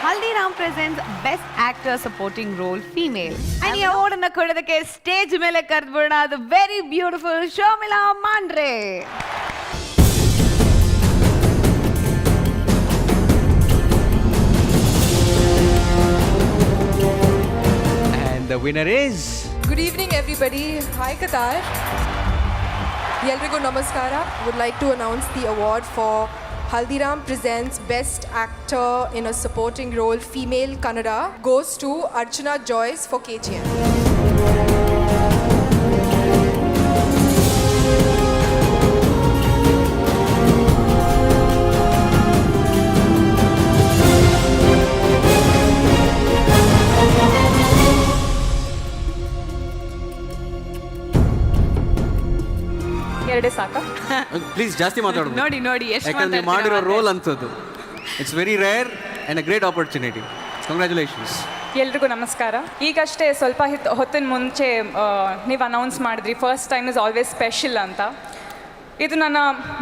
Haldiram presents Best Actor Supporting Role Female. And ಈ award ಅನ್ನು ಕೊಡೋದಕ್ಕೆ ಸ್ಟೇಜ್ ಮೇಲೆ ಕರೆದ್ಬಿಡೋಣ the very beautiful Sharmila Mandre. And the winner is... Good evening, everybody. Hi, Qatar. Yelrigo Namaskara. Would like to announce the award for Haldiram presents Best Actor in a Supporting Role Female Kannada goes to Archana Joyce for KGN. ಎರಡೇ ಸಾಕ please ಜಾಸ್ತಿ ಮಾತಾಡೋದು ನೋಡಿ ನೋಡಿ ಎಷ್ಟು ಯಾಕಂದ್ರೆ ನೀವು ಮಾಡಿರೋ ರೋಲ್ ಅಂತದ್ದು it's very rare and a great opportunity. Congratulations. ಎಲ್ರಿಗೂ ನಮಸ್ಕಾರ. ಈಗಷ್ಟೇ ಸ್ವಲ್ಪ ಹೊತ್ತಿನ ಮುಂಚೆ ನೀವು ಅನೌನ್ಸ್ ಮಾಡಿದ್ರಿ first time is always special ಅಂತ. ಇದು ನನ್ನ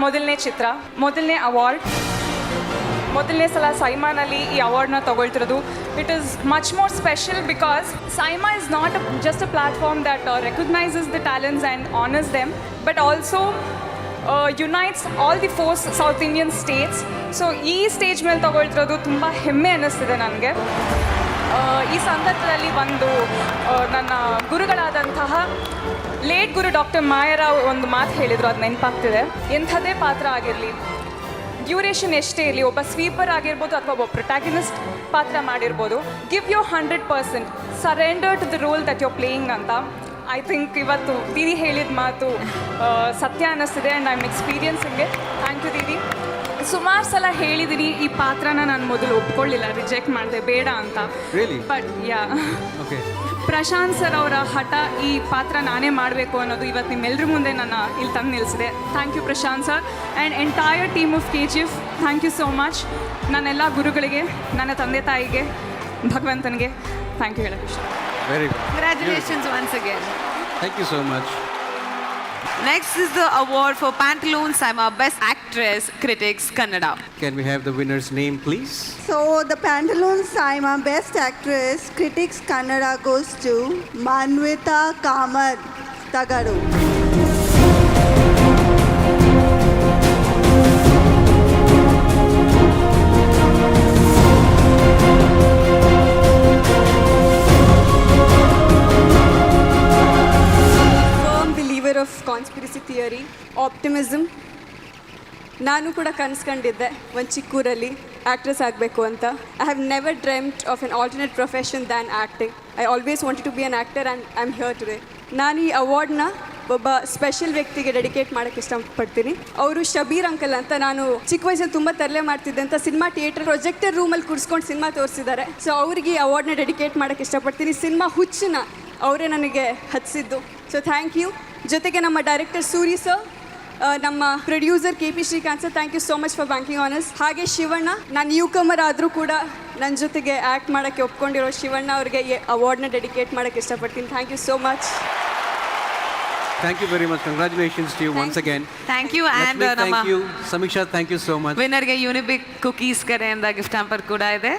ಮೊದಲನೇ ಚಿತ್ರ, ಮೊದಲನೇ ಅವಾರ್ಡ್, ಮೊದಲನೇ ಸಲ ಸೈಮಾನಲ್ಲಿ ಈ ಅವಾರ್ಡ್ನ ತಗೊಳ್ತಿರೋದು. It is much more special because SIIMA is not just a platform that recognises the talents and honours them, but also unites all the 4 south Indian states. So ಈ ಸ್ಟೇಜ್ ಮೇಲೆ ತಗೊಳ್ತಿರೋದು ತುಂಬ ಹೆಮ್ಮೆ ಅನ್ನಿಸ್ತಿದೆ ನನಗೆ. ಈ ಸಂದರ್ಭದಲ್ಲಿ ಒಂದು ನನ್ನ ಗುರುಗಳಾದಂತಹ ಲೇಟ್ ಗುರು ಡಾಕ್ಟರ್ ಮಾಯರಾವ್ ಒಂದು ಮಾತು ಹೇಳಿದರು, ಅದು ನೆನಪಾಗ್ತಿದೆ. ಎಂಥದೇ ಪಾತ್ರ ಆಗಿರಲಿ, ಡ್ಯೂರೇಷನ್ ಎಷ್ಟೇ ಇರಲಿ, ಒಬ್ಬ ಸ್ವೀಪರ್ ಆಗಿರ್ಬೋದು ಅಥವಾ ಒಬ್ಬ ಪ್ರೊಟ್ಯಾಗನಿಸ್ಟ್ ಪಾತ್ರ ಮಾಡಿರ್ಬೋದು, give you 100%, surrender to the role that you playing ಅಂತ. ಐ ಥಿಂಕ್ ಇವತ್ತು ದೀದಿ ಹೇಳಿದ ಮಾತು ಸತ್ಯ ಅನ್ನಿಸ್ತಿದೆ ಆ್ಯಂಡ್ ಐ ಆಮ್ ಎಕ್ಸ್ಪೀರಿಯನ್ಸಿಂಗೆ. ಥ್ಯಾಂಕ್ ಯು ದೀದಿ. ಸುಮಾರು ಸಲ ಹೇಳಿದ್ದೀನಿ ಈ ಪಾತ್ರನ ನಾನು ಮೊದಲು ಒಪ್ಕೊಳ್ಳಿಲ್ಲ, ರಿಜೆಕ್ಟ್ ಮಾಡಿದೆ, ಬೇಡ ಅಂತ. ಬಟ್ ಯಾ ಪ್ರಶಾಂತ್ ಸರ್ ಅವರ ಹಠ ಈ ಪಾತ್ರ ನಾನೇ ಮಾಡಬೇಕು ಅನ್ನೋದು ಇವತ್ತು ನಿಮ್ಮೆಲ್ಲರ ಮುಂದೆ ನನ್ನ ಇಲ್ಲಿ ತಂದು ನಿಲ್ಲಿಸಿದೆ. Thank you Prashanth sir and entire team of KGF. Thank you so much. ನನ್ನೆಲ್ಲ ಗುರುಗಳಿಗೆ, ನನ್ನ ತಂದೆ ತಾಯಿಗೆ, ಭಗವಂತನಿಗೆ ಥ್ಯಾಂಕ್ ಯು ಹೇಳೋಕ್ಕೆ ಇಷ್ಟ. Very good. Congratulations once again. Thank you so much. Next is the award for Pantaloons Saima Best Actress Critics Kannada. Can we have the winner's name, please? So the Pantaloons Saima Best Actress Critics Kannada goes to Manvita Kamar Tagaru. Of conspiracy theory, optimism. ನಾನು ಕೂಡ ಕನ್ಸ್ಕೊಂಡಿದ್ದೆ ಒಂದು ಚಿಕ್ಕೂರಲ್ಲಿ actress ಆಗಬೇಕು ಅಂತ. I have never dreamed of an alternate profession than acting. I always wanted to be an actor and I am here today. ನಾನು ಈ ಅವಾರ್ಡ್ನ ಒಬ್ಬ ಸ್ಪೆಷಲ್ ವ್ಯಕ್ತಿಗೆ ಡೆಡಿಕೇಟ್ ಮಾಡೋಕ್ಕೆ ಇಷ್ಟಪಡ್ತೀನಿ. ಅವರು ಶಬೀರ್ ಅಂಕಲ್ ಅಂತ. ನಾನು ಚಿಕ್ಕ ವಯಸ್ಸಲ್ಲಿ ತುಂಬ ತರಲೆ ಮಾಡ್ತಿದ್ದೆ ಅಂತ ಸಿನಿಮಾ ಥಿಯೇಟರ್ ಪ್ರೊಜೆಕ್ಟರ್ ರೂಮಲ್ಲಿ ಕೂರಿಸ್ಕೊಂಡು ಸಿನಿಮಾ ತೋರಿಸಿದ್ದಾರೆ. ಸೊ ಅವ್ರಿಗೆ ಈ ಅವಾರ್ಡ್ನ ಡೆಡಿಕೇಟ್ ಮಾಡೋಕ್ಕೆ ಇಷ್ಟಪಡ್ತೀನಿ. ಸಿನಿಮಾ ಹುಚ್ಚನ್ನ ಅವರೇ ನನಗೆ ಹಚ್ಚಿದ್ದು. So thank you. ಜೊತೆಗೆ ನಮ್ಮ ಡೈರೆಕ್ಟರ್ ಸೂರಿ ಸರ್, ನಮ್ಮ producer KP Srikanth sir, thank you so much for banking on us. ಹಾಗೆ ಶಿವಣ್ಣ, ನಾನು ನ್ಯೂ ಕಮರ್ ಆದರೂ ಕೂಡ ನನ್ನ ಜೊತೆಗೆ ಆ್ಯಕ್ಟ್ ಮಾಡೋಕ್ಕೆ ಒಪ್ಕೊಂಡಿರೋ ಶಿವಣ್ಣ ಅವ್ರಿಗೆ ಈ ಅವಾರ್ಡ್ನ ಡೆಡಿಕೇಟ್ ಮಾಡೋಕ್ಕೆ ಇಷ್ಟಪಡ್ತೀನಿ. Thank you so much. Thank you very much. Congratulations to you once again. Thank you and Lakshmi, thank you. Samiksha, thank you so much. ವಿನ್ನರ್ಗೆ ಯುನಿಬಿಕ್ ಕುಕೀಸ್ ಕಡೆಯಿಂದ ಗಿಫ್ಟ್ ಹ್ಯಾಂಪರ್ ಕೂಡ ಇದೆ.